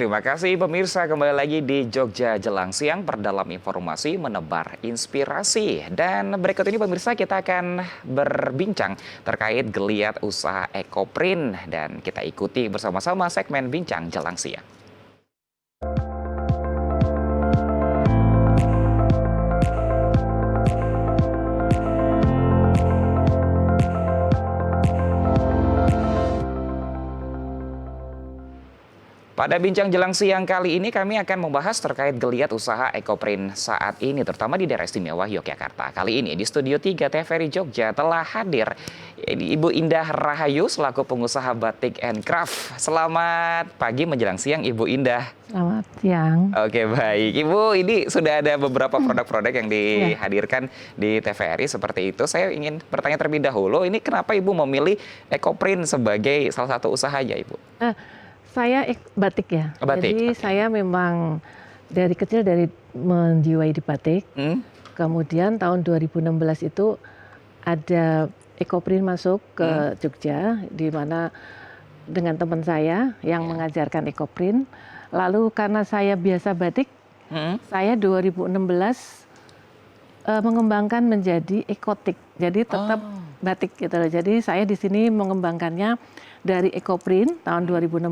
terima kasih pemirsa, kembali lagi di Jogja Jelang Siang, perdalam informasi menebar inspirasi. Dan berikut ini pemirsa kita akan berbincang terkait geliat usaha Ekoprint dan kita ikuti bersama-sama segmen Bincang Jelang Siang. Pada Bincang Jelang Siang kali ini kami akan membahas terkait geliat usaha Ekoprint saat ini, terutama di daerah istimewa Yogyakarta. Kali ini di Studio 3 TVRI Jogja telah hadir Ibu Indah Rahayu selaku pengusaha batik and craft. Selamat pagi menjelang siang Ibu Indah. Selamat siang. Oke, baik. Ibu, ini sudah ada beberapa produk-produk yang dihadirkan di TVRI seperti itu. Saya ingin bertanya terlebih dahulu, ini kenapa Ibu memilih Ekoprint sebagai salah satu usahanya, Ibu? Saya batik ya. Batik, jadi saya memang dari kecil menjiwai di batik. Kemudian tahun 2016 itu ada Ekoprint masuk ke Jogja, di mana dengan teman saya yang mengajarkan Ekoprint. Lalu karena saya biasa batik, saya 2016 mengembangkan menjadi ekotik. Jadi tetap batik gitu loh. Jadi saya di sini mengembangkannya dari Ekoprint tahun 2016,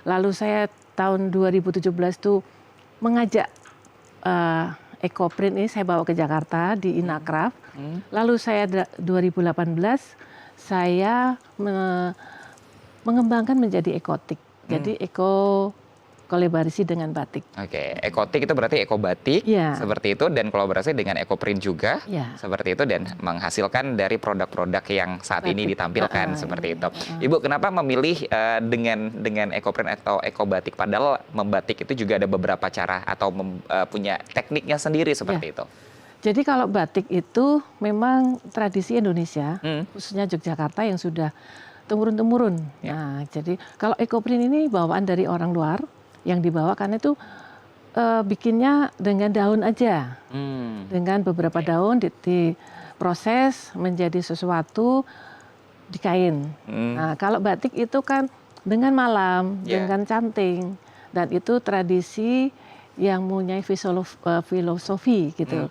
lalu saya tahun 2017 tuh mengajak Ekoprint ini saya bawa ke Jakarta di Inacraft. Lalu saya 2018 saya mengembangkan menjadi ekotik. Jadi kolaborasi dengan batik. Oke, ekotik itu berarti ekobatik, seperti itu, dan kolaborasi dengan Ekoprint juga, seperti itu, dan menghasilkan dari produk-produk yang saat ini ditampilkan, seperti itu. Ibu, kenapa memilih dengan Ekoprint atau ekobatik, padahal membatik itu juga ada beberapa cara atau punya tekniknya sendiri seperti itu? Jadi kalau batik itu memang tradisi Indonesia, khususnya Yogyakarta yang sudah temurun-temurun. Nah, jadi kalau Ekoprint ini bawaan dari orang luar, yang dibawa karena itu bikinnya dengan daun aja, dengan beberapa daun diproses menjadi sesuatu di kain. Nah, kalau batik itu kan dengan malam, dengan canting, dan itu tradisi yang punya filosofi gitu.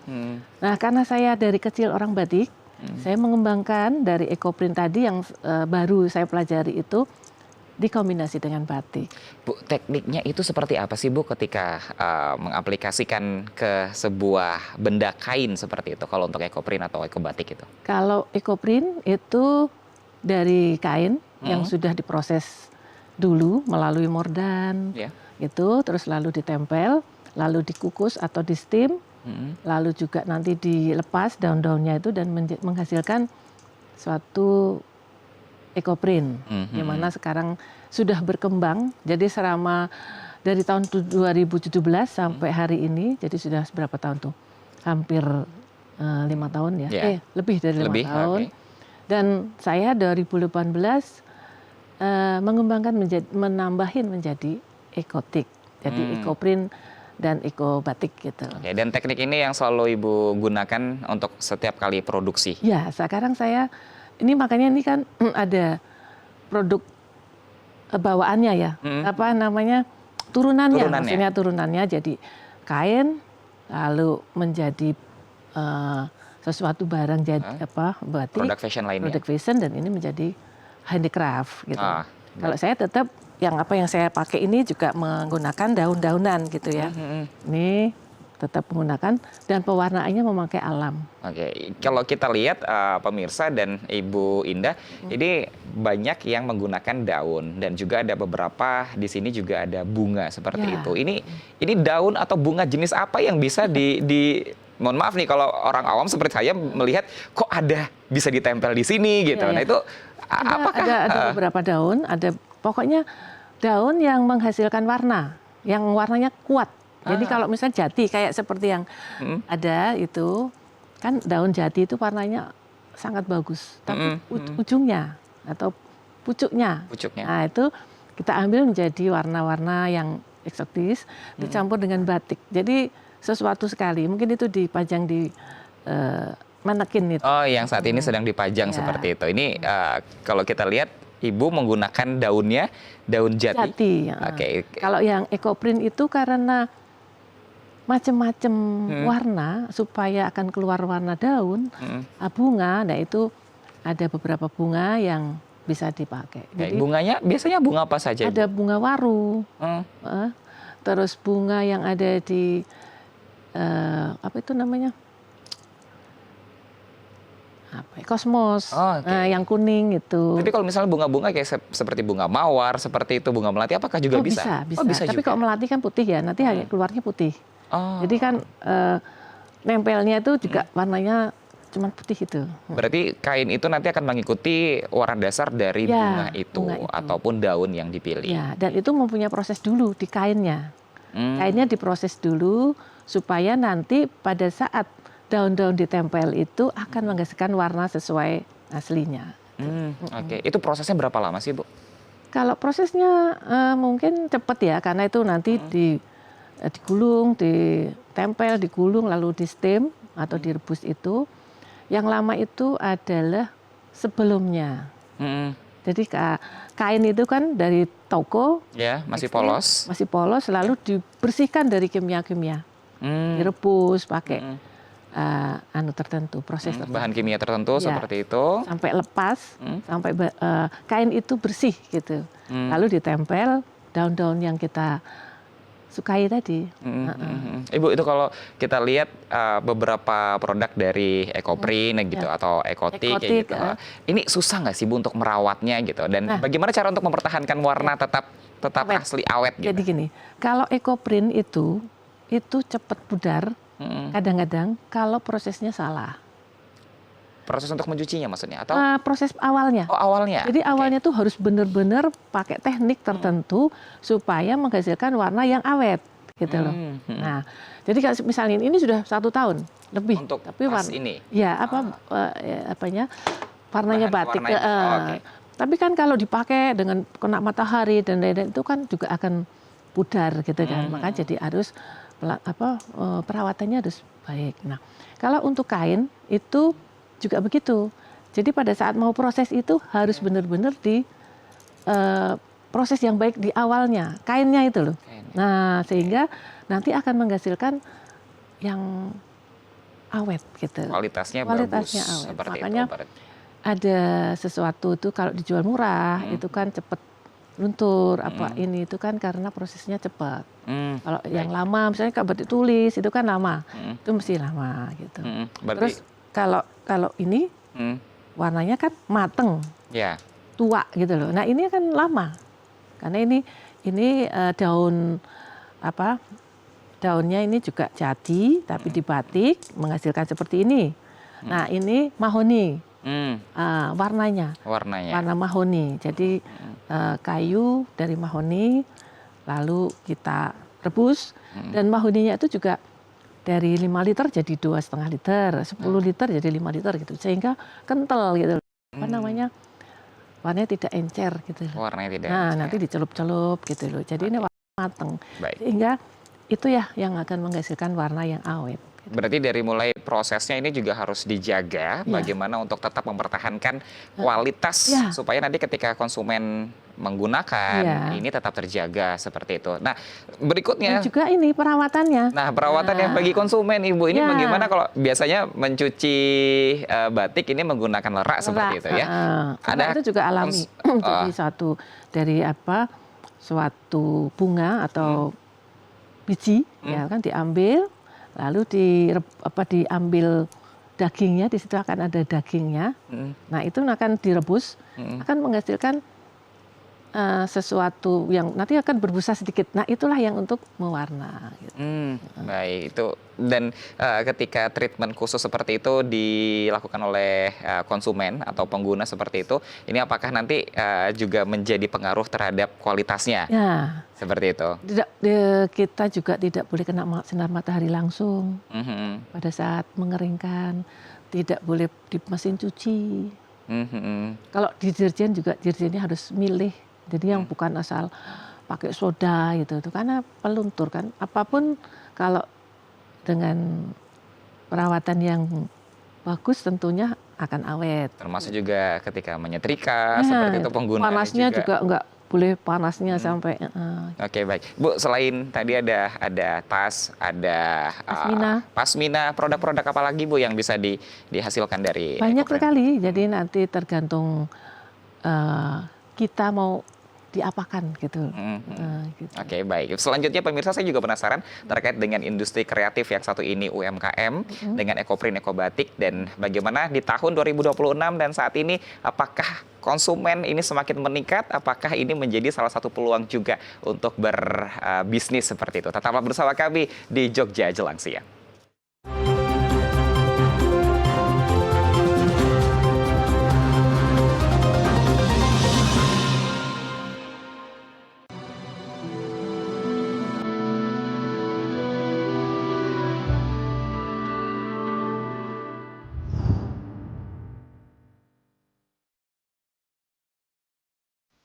Nah, karena saya dari kecil orang batik, saya mengembangkan dari Ekoprint tadi yang baru saya pelajari itu dikombinasi dengan batik. Bu, tekniknya itu seperti apa sih Bu ketika mengaplikasikan ke sebuah benda kain seperti itu kalau untuk Ekoprint atau ekobatik itu? Kalau Ekoprint itu dari kain yang sudah diproses dulu melalui mordan, gitu, terus lalu ditempel, lalu dikukus atau di steam, lalu juga nanti dilepas daun-daunnya itu dan menghasilkan suatu Ekoprint, yang mana sekarang sudah berkembang. Jadi selama dari tahun 2017 sampai hari ini, jadi sudah berapa tahun tuh? Hampir 5 tahun ya, lebih dari 5 tahun. Dan saya 2018 mengembangkan menambahin menjadi ekotik, jadi Ekoprint dan ekobatik gitu. Dan teknik ini yang selalu Ibu gunakan untuk setiap kali produksi? Ya, sekarang saya ini makanya ini kan ada produk bawaannya ya, apa namanya turunannya, maksudnya turunannya jadi kain, lalu menjadi sesuatu barang jadi batik, produk fashion lainnya, produk fashion, dan ini menjadi handicraft gitu. Kalau saya tetap yang saya pakai ini juga menggunakan daun-daunan gitu ya. Ini tetap menggunakan dan pewarnaannya memakai alam. Oke, kalau kita lihat pemirsa dan Ibu Indah, ini banyak yang menggunakan daun dan juga ada beberapa di sini juga ada bunga seperti itu. Ini daun atau bunga jenis apa yang bisa mohon maaf nih kalau orang awam seperti saya melihat kok bisa ditempel di sini gitu. Nah itu apakah ada beberapa daun, ada pokoknya daun yang menghasilkan warna, yang warnanya kuat. Jadi kalau misalnya jati kayak seperti yang ada itu, kan daun jati itu warnanya sangat bagus. Tapi ujungnya atau pucuknya, nah itu kita ambil menjadi warna-warna yang eksotis, dicampur dengan batik. Jadi sesuatu sekali, mungkin itu dipajang di manekin itu. Oh, yang saat ini sedang dipajang seperti itu. Ini kalau kita lihat Ibu menggunakan daun jati. Jati. Ya. Oke. Kalau yang ekoprint itu karena macam-macam warna supaya akan keluar warna daun, bunga. Nah itu ada beberapa bunga yang bisa dipakai. Jadi bunganya biasanya bunga apa saja? Ada Ibu? bunga waru, terus bunga yang ada di apa itu namanya? Kosmos, yang kuning itu. Tapi kalau misalnya bunga-bunga kayak seperti bunga mawar, seperti itu bunga melati, apakah juga bisa? Bisa. Oh, bisa Tapi juga. kalau melati kan putih ya, nanti hanya keluarnya putih. Jadi kan nempelnya itu juga warnanya cuma putih itu. Berarti kain itu nanti akan mengikuti warna dasar dari bunga itu ataupun daun yang dipilih. Ya, dan itu mempunyai proses dulu di kainnya. Kainnya diproses dulu supaya nanti pada saat daun-daun ditempel itu akan menghasilkan warna sesuai aslinya. Oke, itu prosesnya berapa lama sih, Bu? Kalau prosesnya mungkin cepat ya, karena itu nanti digulung, ditempel, digulung, lalu di steam atau direbus itu. Yang lama itu adalah sebelumnya. Jadi kain itu kan dari toko, ya masih polos, lalu dibersihkan dari kimia-kimia, direbus pakai tertentu, proses tertentu. Bahan kimia tertentu seperti itu, sampai lepas, sampai kain itu bersih gitu. Lalu ditempel daun-daun yang kita sukai tadi. Ibu, itu kalau kita lihat beberapa produk dari Ekoprint gitu atau Ekotik kayak gitu, ini susah nggak sih, Bu, untuk merawatnya gitu? Dan bagaimana cara untuk mempertahankan warna tetap asli awet gitu? Jadi gini, kalau Ekoprint itu cepat pudar. Kadang-kadang kalau prosesnya salah. Proses untuk mencucinya maksudnya? Atau proses awalnya. Oh, awalnya. Jadi awalnya tuh harus benar-benar pakai teknik tertentu supaya menghasilkan warna yang awet gitu loh. Nah, jadi kalau misalnya ini sudah 1 tahun lebih, untuk tapi ini. Ya warnanya batik. Tapi kan kalau dipakai dengan kena matahari dan lain-lain itu kan juga akan pudar gitu kan. Makanya jadi harus perawatannya harus baik. Nah, kalau untuk kain itu juga begitu. Jadi pada saat mau proses itu harus benar-benar di proses yang baik di awalnya, kainnya itu loh. Nah, sehingga nanti akan menghasilkan yang awet gitu. Kualitasnya bagus. Awet. Seperti Makanya itu, ada sesuatu itu kalau dijual murah itu kan cepat luntur ini itu kan karena prosesnya cepat. Kalau yang lama misalnya kalau batik tulis itu kan lama, itu mesti lama gitu. Terus kalau ini warnanya kan mateng, tua gitu loh. Nah ini kan lama karena ini daunnya ini juga jati tapi dibatik menghasilkan seperti ini. Nah ini mahoni. Warna mahoni. Jadi kayu dari mahoni lalu kita rebus dan mahoninya itu juga dari 5 liter jadi 2,5 liter, 10 liter jadi 5 liter gitu sehingga kental gitu. Warnanya tidak encer gitu. Nanti dicelup-celup gitu loh. Jadi ini warna mateng. Sehingga itu ya yang akan menghasilkan warna yang awet. Berarti dari mulai prosesnya ini juga harus dijaga bagaimana untuk tetap mempertahankan kualitas supaya nanti ketika konsumen menggunakan ini tetap terjaga seperti itu. Nah, berikutnya dan juga ini perawatannya. Nah, perawatannya bagi konsumen, Ibu, ini bagaimana kalau biasanya mencuci batik ini menggunakan lerak seperti itu ya? Ada itu juga alami. Jadi suatu bunga atau biji ya kan diambil lalu diambil dagingnya, di situ akan ada dagingnya. Nah itu akan direbus, akan menghasilkan sesuatu yang nanti akan berbusa sedikit. Nah itulah yang untuk mewarna. Gitu. Baik, itu dan ketika treatment khusus seperti itu dilakukan oleh konsumen atau pengguna seperti itu, ini apakah nanti juga menjadi pengaruh terhadap kualitasnya? Ya. Seperti itu. Kita juga tidak boleh kena sinar matahari langsung pada saat mengeringkan, tidak boleh di mesin cuci. Kalau deterjen juga deterjennya harus milih. Jadi yang bukan asal pakai soda gitu, karena peluntur kan. Apapun kalau dengan perawatan yang bagus tentunya akan awet. Termasuk juga ketika menyetrika, seperti itu penggunaannya panasnya juga nggak boleh panasnya sampai. Oke, baik. Bu, selain tadi ada tas, ada pasmina, produk-produk apa lagi Bu yang bisa dihasilkan dari banyak Ecoprint? sekali. Jadi nanti tergantung kita mau diapakan gitu. Gitu. Oke, baik. Selanjutnya pemirsa, saya juga penasaran terkait dengan industri kreatif yang satu ini, UMKM, dengan Ecoprint Ecobatik, dan bagaimana di tahun 2026 dan saat ini, apakah konsumen ini semakin meningkat, apakah ini menjadi salah satu peluang juga untuk berbisnis seperti itu. Tetaplah bersama kami di Jogja Jelang Siang.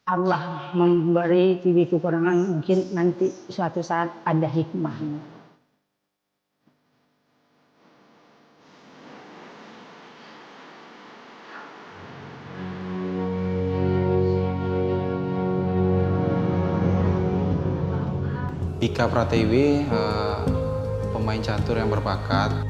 Allah memberi TV kekurangan, mungkin nanti suatu saat ada hikmahnya. Ika Pratiwi, pemain catur yang berbakat.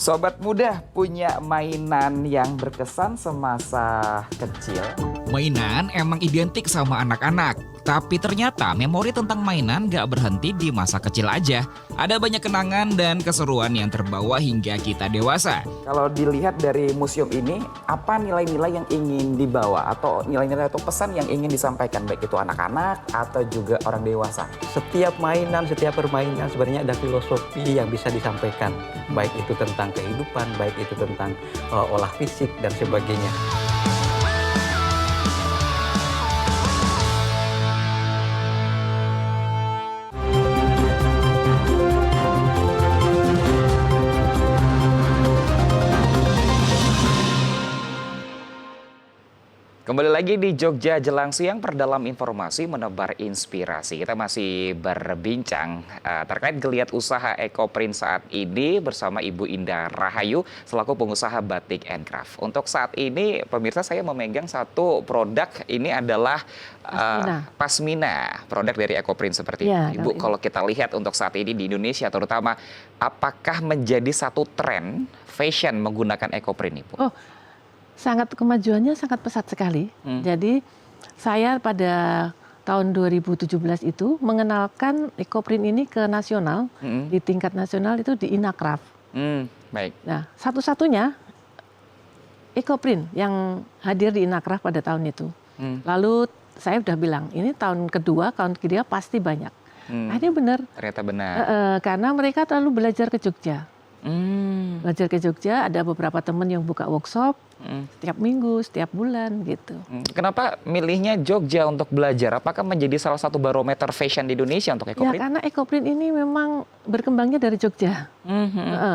Sobat muda punya mainan yang berkesan semasa kecil? Mainan emang identik sama anak-anak, tapi ternyata memori tentang mainan gak berhenti di masa kecil aja. Ada banyak kenangan dan keseruan yang terbawa hingga kita dewasa. Kalau dilihat dari museum ini, apa nilai-nilai yang ingin dibawa atau nilai-nilai atau pesan yang ingin disampaikan, baik itu anak-anak atau juga orang dewasa? Setiap mainan, setiap permainan sebenarnya ada filosofi yang bisa disampaikan. Baik itu tentang kehidupan, baik itu tentang olah fisik dan sebagainya. Kembali lagi di Jogja Jelang Siang, perdalam informasi menebar inspirasi. Kita masih berbincang terkait geliat usaha Ecoprint saat ini bersama Ibu Indah Rahayu selaku pengusaha batik and craft. Untuk saat ini pemirsa, saya memegang satu produk, ini adalah pasmina, produk dari Ecoprint seperti Ya, itu. Ibu, kalau kita lihat untuk saat ini di Indonesia terutama, apakah menjadi satu tren fashion menggunakan Ecoprint, Ibu? Oh, kemajuannya sangat pesat sekali. Jadi saya pada tahun 2017 itu mengenalkan Ecoprint ini ke nasional, di tingkat nasional itu di Inacraft. Baik. Nah, satu-satunya Ecoprint yang hadir di Inacraft pada tahun itu. Lalu saya udah bilang, ini tahun kedua pasti banyak. Akhirnya benar. Ternyata benar. Karena mereka terlalu belajar ke Jogja. Belajar ke Jogja, ada beberapa teman yang buka workshop setiap minggu, setiap bulan gitu. Kenapa milihnya Jogja untuk belajar? Apakah menjadi salah satu barometer fashion di Indonesia untuk Ya, Ecoprint? karena Ecoprint ini memang berkembangnya dari Jogja.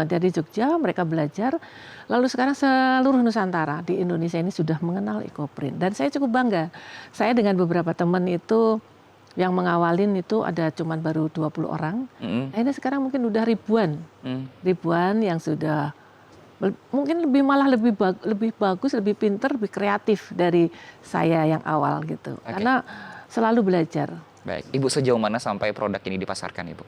Dari Jogja mereka belajar, lalu sekarang seluruh Nusantara di Indonesia ini sudah mengenal Ecoprint. Dan saya cukup bangga. Saya dengan beberapa teman itu yang mengawalin itu ada cuman baru 20 orang. Akhirnya sekarang mungkin udah ribuan yang sudah mungkin lebih bagus, lebih pinter, lebih kreatif dari saya yang awal gitu. Karena selalu belajar. Baik, Ibu sejauh mana sampai produk ini dipasarkan, Ibu?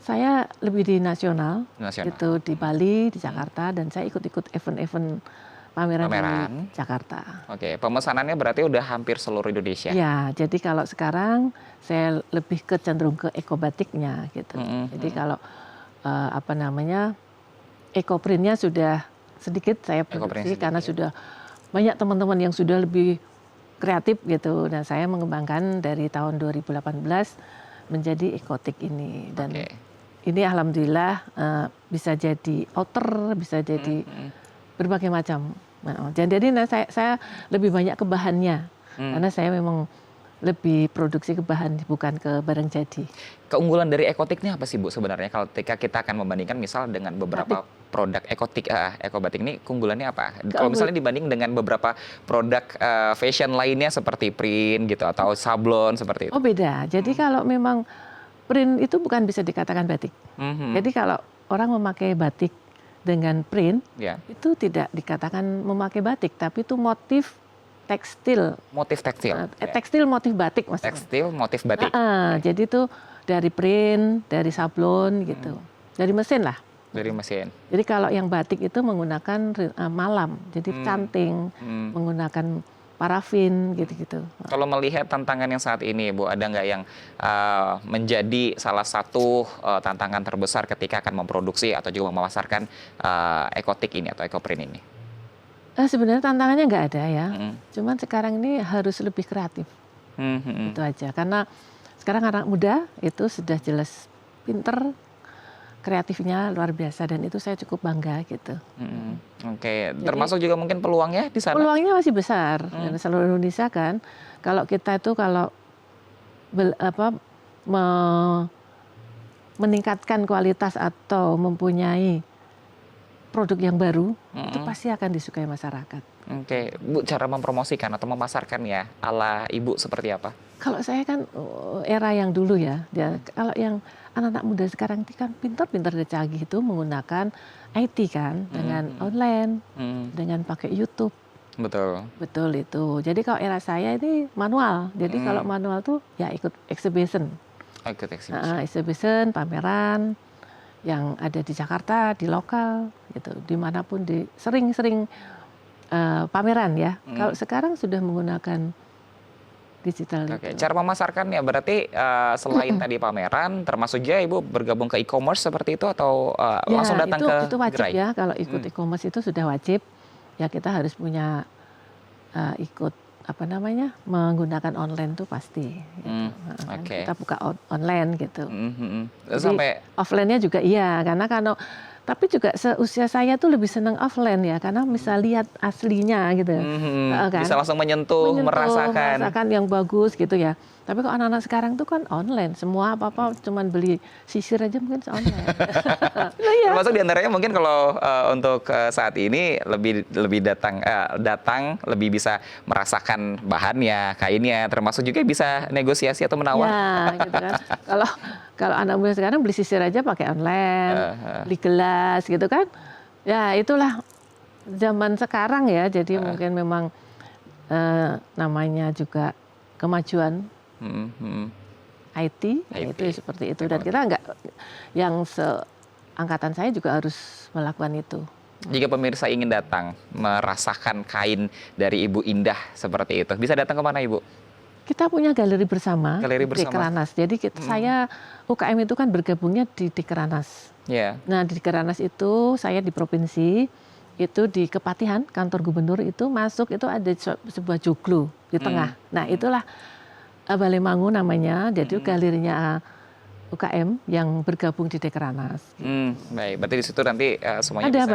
Saya lebih di nasional. Nasional. Gitu, di Bali, di Jakarta, dan saya ikut-ikut event-event pameran di Jakarta. Oke, pemesanannya berarti udah hampir seluruh Indonesia. Ya, jadi kalau sekarang saya lebih cenderung ke ekobatiknya gitu. Jadi kalau Ecoprintnya sudah sedikit saya produksi karena sudah banyak teman-teman yang sudah lebih kreatif gitu. Dan saya mengembangkan dari tahun 2018 menjadi Ecotik ini. Dan ini alhamdulillah bisa jadi outer, bisa jadi berbagai macam. Jadi saya lebih banyak ke bahannya. Karena saya memang lebih produksi ke bahan bukan ke barang jadi. Keunggulan dari Ekotik ini apa sih Bu sebenarnya kalau ketika kita akan membandingkan misal dengan beberapa produk Ekotik, Ekobatik ini keunggulannya apa? Kalau misalnya dibanding dengan beberapa produk fashion lainnya seperti print gitu atau sablon seperti itu. Oh beda. Jadi kalau memang print itu bukan bisa dikatakan batik. Jadi kalau orang memakai batik dengan print itu tidak dikatakan memakai batik, tapi itu motif tekstil. Motif tekstil. Tekstil motif batik maksudnya. Tekstil motif batik. Jadi itu dari print, dari sablon gitu. Dari mesin lah. Dari mesin. Jadi kalau yang batik itu menggunakan malam, jadi canting, menggunakan parafin gitu-gitu. Kalau melihat tantangan yang saat ini, Bu, ada nggak yang menjadi salah satu tantangan terbesar ketika akan memproduksi atau juga memasarkan Ekotik ini atau Ekoprint ini? Sebenarnya tantangannya nggak ada ya. Cuman sekarang ini harus lebih kreatif. Itu aja. Karena sekarang anak muda itu sudah jelas pinter, kreatifnya luar biasa dan itu saya cukup bangga gitu. Oke, termasuk juga mungkin peluangnya di sana? Peluangnya masih besar. Dan seluruh Indonesia kan, kalau kita itu meningkatkan kualitas atau mempunyai produk yang baru, itu pasti akan disukai masyarakat. Oke, Bu, cara mempromosikan atau memasarkan ya ala Ibu seperti apa? Kalau saya kan era yang dulu ya, kalau yang anak-anak muda sekarang itu kan pintar-pintar dan canggih itu menggunakan IT kan, dengan online, dengan pakai YouTube. Betul. Betul itu. Jadi kalau era saya ini manual. Jadi kalau manual tuh ya ikut exhibition. Ikut exhibition. Exhibition, pameran yang ada di Jakarta, di lokal, gitu, dimanapun sering-sering pameran ya. Kalau sekarang sudah menggunakan digital. Oke, itu. cara memasarkannya berarti selain tadi pameran, termasuk juga Ibu bergabung ke e-commerce seperti itu atau langsung datang ke itu wajib gerai? ya. Kalau ikut e-commerce itu sudah wajib. Ya kita harus punya ikut menggunakan online tuh pasti. Gitu. Kita buka online gitu. Jadi Sampai offline-nya juga iya, karena tapi juga seusia saya tuh lebih senang offline ya, karena bisa lihat aslinya gitu. Kan? bisa langsung menyentuh, merasakan yang bagus gitu ya. Tapi kok anak-anak sekarang tuh kan online, semua apa-apa cuman beli sisir aja mungkin online. Termasuk diantaranya mungkin kalau untuk saat ini lebih datang lebih bisa merasakan bahannya, kainnya, termasuk juga bisa negosiasi atau menawar. Ya, gitu kan. Kalau anak muda sekarang beli sisir aja pakai online, beli gelas gitu kan. Ya itulah zaman sekarang ya. Jadi mungkin memang namanya juga kemajuan IT. Itu seperti itu. Dan kita yang seangkatan saya juga harus melakukan itu. Jika pemirsa ingin datang merasakan kain dari Ibu Indah seperti itu, bisa datang kemana Ibu? Kita punya galeri bersama. Galeri bersama. Dekranas. Jadi saya UKM itu kan bergabungnya di Dekranas. Nah di Dekranas itu saya di provinsi, itu di Kepatihan, kantor gubernur itu masuk, itu ada sebuah joglo di tengah. Nah itulah Balemangu namanya, jadi galerinya UKM yang bergabung di Dekranas. Gitu. Baik, berarti di situ nanti semuanya ada bisa.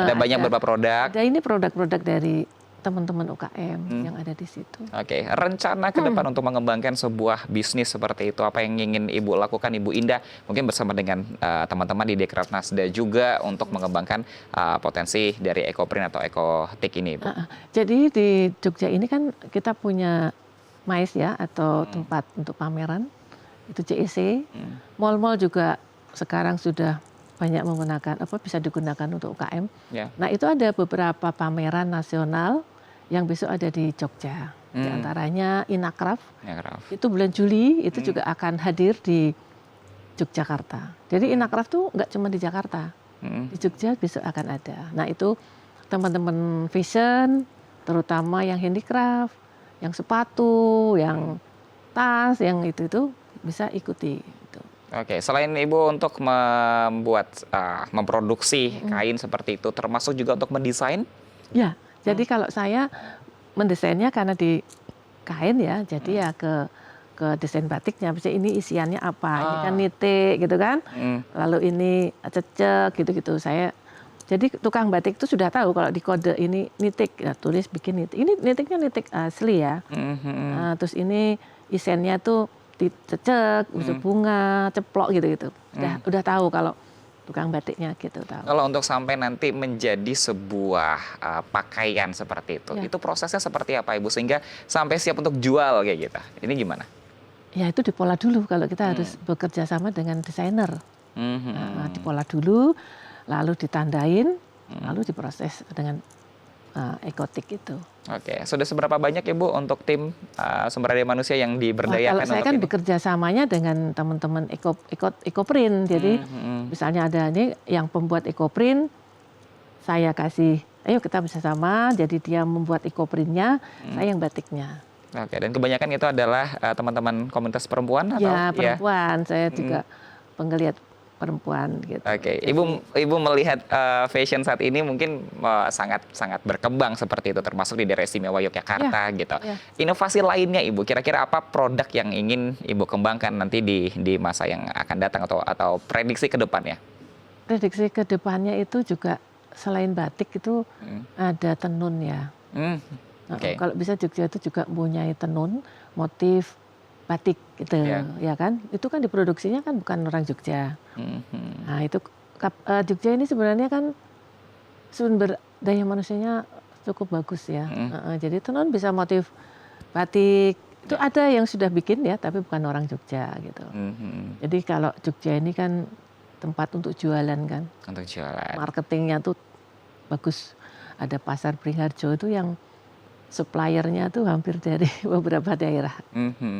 Ada banyak beberapa produk. Ada ini produk-produk dari teman-teman UKM yang ada di situ. Oke, rencana ke depan untuk mengembangkan sebuah bisnis seperti itu, apa yang ingin Ibu lakukan, Ibu Indah, mungkin bersama dengan teman-teman di Dekranas dan juga untuk mengembangkan potensi dari Ekoprint atau Ekotik ini, Bu? Jadi di Jogja ini kan kita punya MAIS ya, atau tempat untuk pameran, itu CEC. Mall-mall juga sekarang sudah banyak menggunakan, bisa digunakan untuk UKM. Nah itu ada beberapa pameran nasional yang besok ada di Jogja. Di antaranya Inakraf. Itu bulan Juli itu juga akan hadir di Yogyakarta. Jadi Inakraf tuh nggak cuma di Jakarta, di Jogja besok akan ada. Nah itu teman-teman fashion, terutama yang handicraft, yang sepatu, yang tas, yang itu bisa ikuti. Oke, selain Ibu untuk memproduksi kain seperti itu, termasuk juga untuk mendesain? Ya, jadi kalau saya mendesainnya karena di kain ya, jadi ya ke desain batiknya. Misalnya ini isiannya apa, ini kan nitik gitu kan, lalu ini cecek gitu-gitu. Jadi tukang batik itu sudah tahu kalau di kode ini nitik, tulis bikin nitik. Ini nitiknya nitik asli ya. Terus ini isennya tuh dicecek, bunga, ceplok gitu-gitu. Udah tahu kalau tukang batiknya gitu tahu. Kalau untuk sampai nanti menjadi sebuah pakaian seperti itu prosesnya seperti apa Ibu sehingga sampai siap untuk jual kayak gitu? Ini gimana? Ya itu dipola dulu kalau kita harus bekerja sama dengan desainer. Dipola dulu, lalu ditandain, lalu diproses dengan ekotik itu. Oke, sudah seberapa banyak Ibu untuk tim sumber daya manusia yang diberdayakan? Kalau saya kan bekerja samanya dengan teman-teman ekoprint, jadi misalnya ada ini yang pembuat ekoprint, saya kasih, ayo kita bersama, jadi dia membuat ekoprintnya, saya yang batiknya. Oke, dan kebanyakan itu adalah teman-teman komunitas perempuan atau? Ya, perempuan, saya juga penggeliat perempuan gitu. Oke, Ibu melihat fashion saat ini mungkin sangat berkembang seperti itu, termasuk di daerah istimewa Yogyakarta gitu. Inovasi lainnya Ibu, kira-kira apa produk yang ingin Ibu kembangkan nanti di masa yang akan datang atau prediksi ke depannya? Prediksi ke depannya itu juga selain batik itu ada tenun ya. Kalau bisa Jogja itu juga mempunyai tenun, motif batik gitu, ya kan? Itu kan diproduksinya kan bukan orang Jogja. Nah itu Jogja ini sebenarnya kan sumber daya manusianya cukup bagus ya. Jadi tenun bisa motif batik itu ada yang sudah bikin ya, tapi bukan orang Jogja gitu. Jadi kalau Jogja ini kan tempat untuk jualan kan. Untuk jualan. Marketingnya tuh bagus. Ada pasar Beringharjo itu yang suppliernya tuh hampir dari beberapa daerah.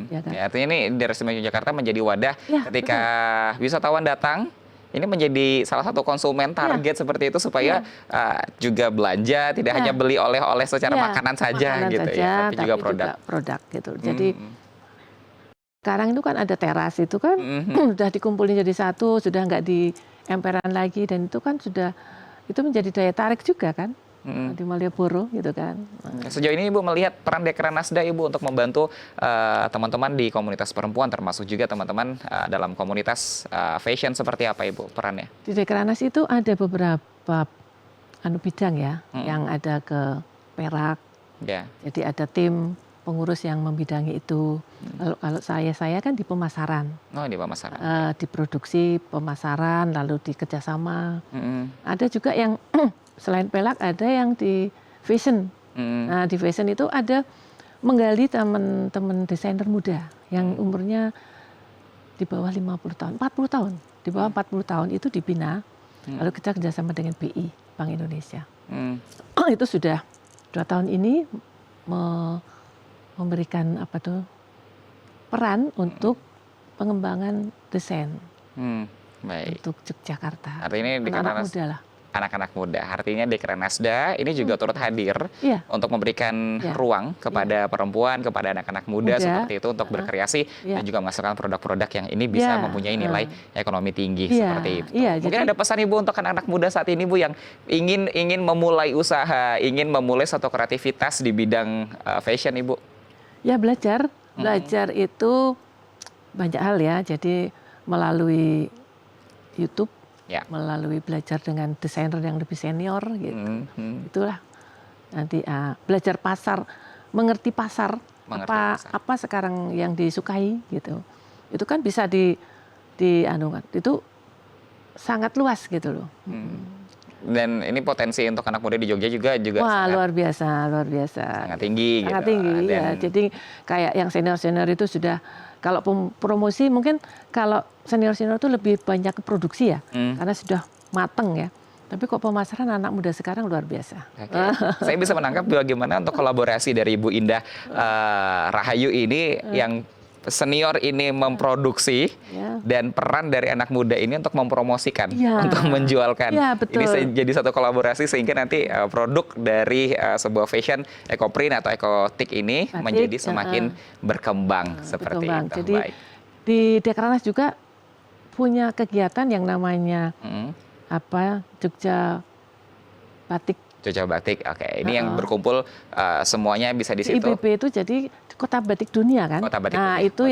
Ya kan? Artinya ini daerah istimewa Yogyakarta menjadi wadah ketika wisatawan datang, ini menjadi salah satu konsumen target seperti itu supaya juga belanja, tidak hanya beli oleh-oleh secara makanan saja gitu ya, tapi juga produk gitu. Jadi sekarang itu kan ada teras itu kan sudah dikumpulin jadi satu, sudah nggak di emperan lagi, dan itu kan sudah itu menjadi daya tarik juga kan. Di Malioboro gitu kan. Sejauh ini Ibu melihat peran Dekranasda Ibu untuk membantu teman-teman di komunitas perempuan, termasuk juga teman-teman dalam komunitas fashion, seperti apa Ibu perannya? Di Dekranas itu ada beberapa bidang ya, yang ada ke Perak. Jadi ada tim pengurus yang membidangi itu. Kalau saya kan di pemasaran. Oh, di pemasaran. Di produksi, pemasaran, lalu di kerjasama. Ada juga yang selain pelak ada yang di fashion. Nah di fashion itu ada menggali teman-teman desainer muda yang umurnya di bawah 50 tahun, 40 tahun. Di bawah 40 tahun itu dibina. Lalu kita kerjasama dengan BI, Bank Indonesia. Itu sudah 2 tahun ini memberikan peran untuk pengembangan desain untuk Yogyakarta. Artinya anak-anak muda lah. Anak-anak muda, artinya Dekranasda ini juga turut hadir untuk memberikan ruang kepada perempuan, kepada anak-anak muda seperti itu untuk berkreasi dan juga menghasilkan produk-produk yang ini bisa mempunyai nilai ekonomi tinggi seperti itu. Mungkin ada pesan Ibu untuk anak-anak muda saat ini Bu yang ingin memulai usaha, ingin memulai satu kreativitas di bidang fashion Ibu? Ya belajar itu banyak hal ya, jadi melalui YouTube. Melalui belajar dengan desainer yang lebih senior gitu. Itulah nanti belajar pasar, mengerti pasar, apa sekarang yang disukai gitu. Itu kan bisa dianukan. Itu sangat luas gitu loh. Dan ini potensi untuk anak muda di Jogja juga wah, luar biasa. Sangat tinggi sangat gitu. Tinggi ya. Jadi kayak yang senior-senior itu sudah, kalau promosi mungkin kalau senior-senior itu lebih banyak ke produksi ya, karena sudah mateng ya. Tapi kok pemasaran anak muda sekarang luar biasa. Saya bisa menangkap bagaimana untuk kolaborasi dari Ibu Indah Rahayu ini yang senior ini memproduksi dan peran dari anak muda ini untuk mempromosikan, untuk menjualkan. Ini jadi satu kolaborasi sehingga nanti produk dari sebuah fashion ekoprint atau ekotik ini menjadi semakin berkembang seperti itu. Jadi di Dekranas juga punya kegiatan yang namanya Jogja Batik. Jogja Batik, oke. Ini yang berkumpul semuanya bisa di situ. IBB itu jadi kota batik dunia kan. Kota batik dunia. Itu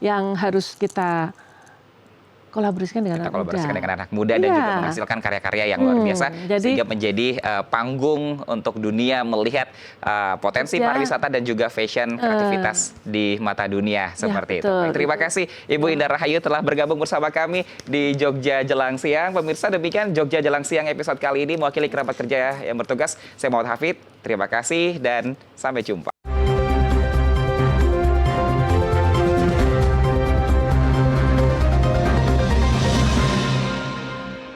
yang harus kita, kolaborasikan dengan kita anak kolaborasikan muda. dengan anak muda dan juga Iya. menghasilkan karya-karya yang luar biasa jadi- sehingga menjadi panggung untuk dunia melihat potensi Ya. pariwisata dan juga fashion kreativitas di mata dunia seperti itu. betul. Baik, terima kasih Ibu Indah Rahayu telah bergabung bersama kami di Jogja Jelang Siang. Pemirsa, demikian Jogja Jelang Siang episode kali ini, mewakili kerabat kerja yang bertugas, saya Muhammad Hafid. Terima kasih dan sampai jumpa.